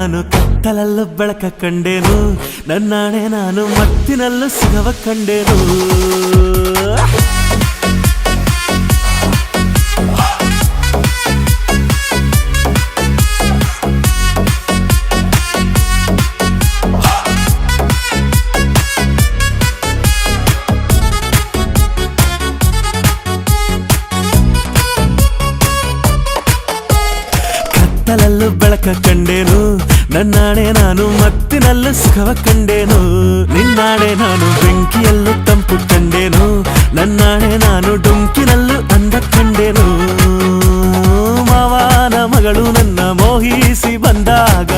ನಾನು ಕತ್ತಲಲ್ಲೂ ಬೆಳಕ ಕಂಡೇನು, ನನ್ನಾಣೆ ನಾನು ಮತ್ತಿನಲ್ಲೂ ಸುಖವ ಕಂಡೇನು. ಕತ್ತಲಲ್ಲೂ ಬೆಳಕ ಕಂಡೇನು, ನನ್ನಾಣೆ ನಾನು ಮತ್ತಿನಲ್ಲೂ ಸುಖವ ಕಂಡೇನು. ನಿನ್ನಾಣೆ ನಾನು ಬೆಂಕಿಯಲ್ಲೂ ತಂಪು ಕಂಡೇನು, ನನ್ನಾಣೆ ನಾನು ಡೊಂಕಿನಲ್ಲೂ ಅಂದ ಕಂಡೇನು. ಮಾವನ ಮಗಳು ನನ್ನ ಮೋಹಿಸಿ ಬಂದಾಗ